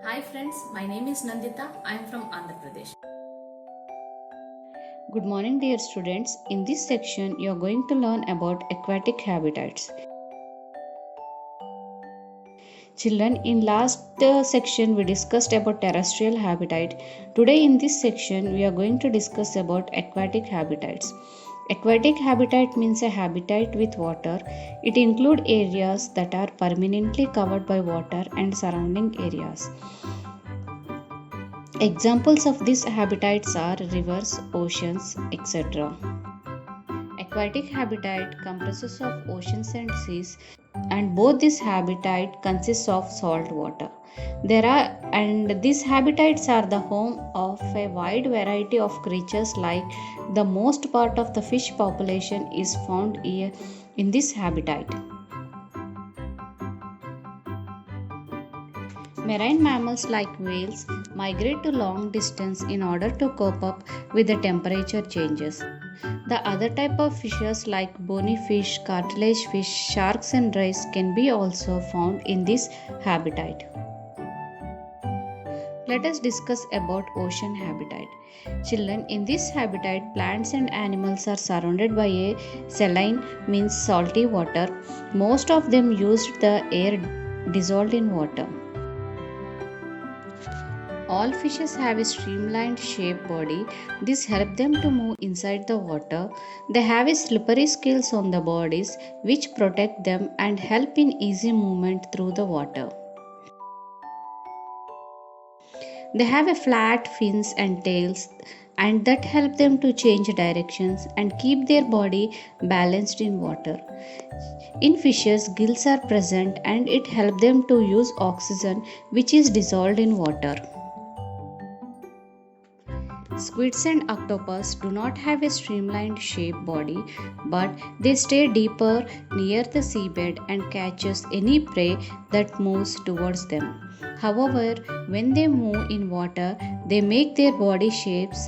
Hi friends, my name is Nandita. I am from Andhra Pradesh. Good morning, dear students. In this section, you are going to learn about aquatic habitats. Children, in last section we discussed about terrestrial habitat. Today in this section we are going to discuss about aquatic habitats. Aquatic habitat means a habitat with water. It includes areas that are permanently covered by water and surrounding areas. Examples of these habitats are rivers, oceans, etc. Aquatic habitat comprises of oceans and seas, and both this habitat consists of salt water. These habitats are the home of a wide variety of creatures. Like the most part of the fish population is found here in this habitat. Marine mammals like whales migrate to long distance in order to cope up with the temperature changes. The other type of fishes like bony fish, cartilage fish, sharks and rays can be also found in this habitat. Let us discuss about ocean habitat. Children, in this habitat, plants and animals are surrounded by a saline means salty water. Most of them used the air dissolved in water. All fishes have a streamlined shaped body. This helps them to move inside the water. They have a slippery scales on the bodies which protect them and help in easy movement through the water. They have a flat fins and tails and that help them to change directions and keep their body balanced in water. In fishes, gills are present and it helps them to use oxygen which is dissolved in water. Squids and octopus do not have a streamlined shaped body, but they stay deeper near the seabed and catches any prey that moves towards them. However, when they move in water, they make their body shapes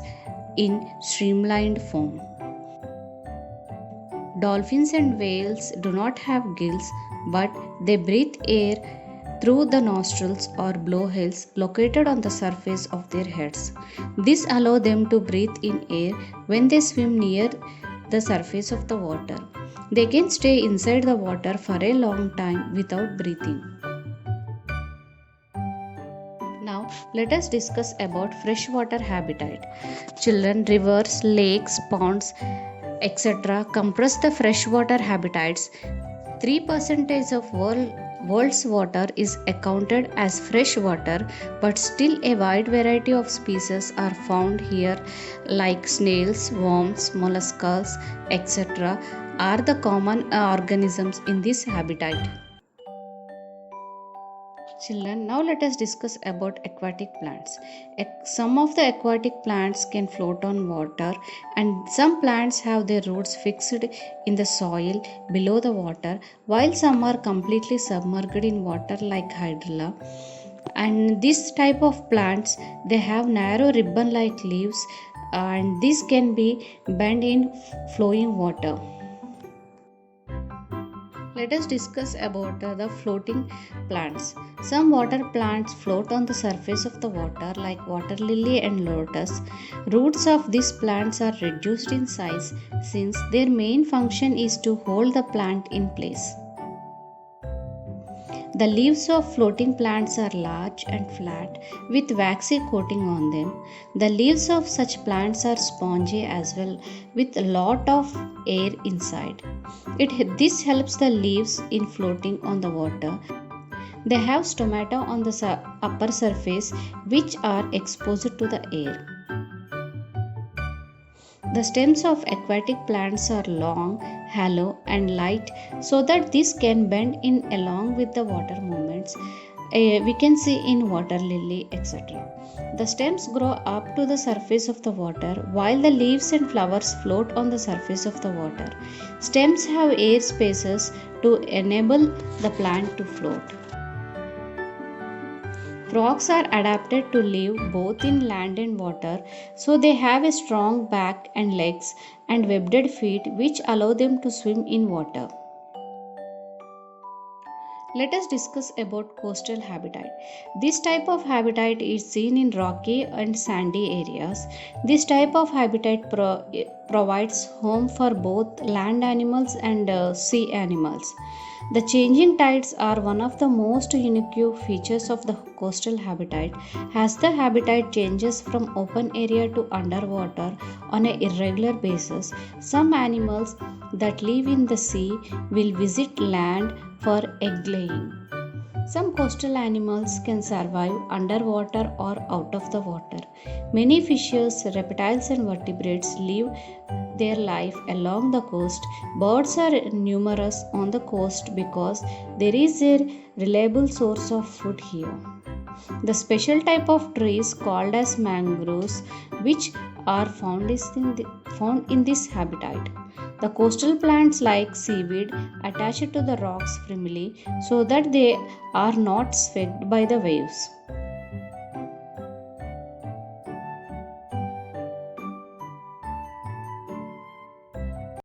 in streamlined form. Dolphins and whales do not have gills, but they breathe air through the nostrils or blowholes located on the surface of their heads. This allows them to breathe in air when they swim near the surface of the water. They can stay inside the water for a long time without breathing. Now, let us discuss about freshwater habitat. Children, rivers, lakes, ponds, etc. comprise the freshwater habitats. 3% of world's water is accounted as fresh water, but still a wide variety of species are found here like snails, worms, mollusks, etc. are the common organisms in this habitat. Children, now let us discuss about aquatic plants. Some of the aquatic plants can float on water, and some plants have their roots fixed in the soil below the water, while some are completely submerged in water like hydrilla. And this type of plants, they have narrow ribbon like leaves, and this can be bent in flowing water. Let us discuss about the floating plants. Some water plants float on the surface of the water like water lily and lotus. Roots of these plants are reduced in size since their main function is to hold the plant in place. The leaves of floating plants are large and flat with waxy coating on them. The leaves of such plants are spongy as well with a lot of air inside. This helps the leaves in floating on the water. They have stomata on the upper surface which are exposed to the air. The stems of aquatic plants are long, hollow, and light so that this can bend in along with the water movements. We can see in water lily, etc. The stems grow up to the surface of the water while the leaves and flowers float on the surface of the water. Stems have air spaces to enable the plant to float. Frogs are adapted to live both in land and water, so they have a strong back and legs and webbed feet which allow them to swim in water. Let us discuss about coastal habitat. This type of habitat is seen in rocky and sandy areas. This type of habitat provides home for both land animals and sea animals. The changing tides are one of the most unique features of the coastal habitat, as the habitat changes from open area to underwater on an irregular basis. Some animals that live in the sea will visit land for egg laying. Some coastal animals can survive underwater or out of the water. Many fishes, reptiles, and vertebrates live their life along the coast. Birds are numerous on the coast because there is a reliable source of food here. The special type of trees called as mangroves, which are found in this habitat. The coastal plants like seaweed attach to the rocks firmly so that they are not swept by the waves.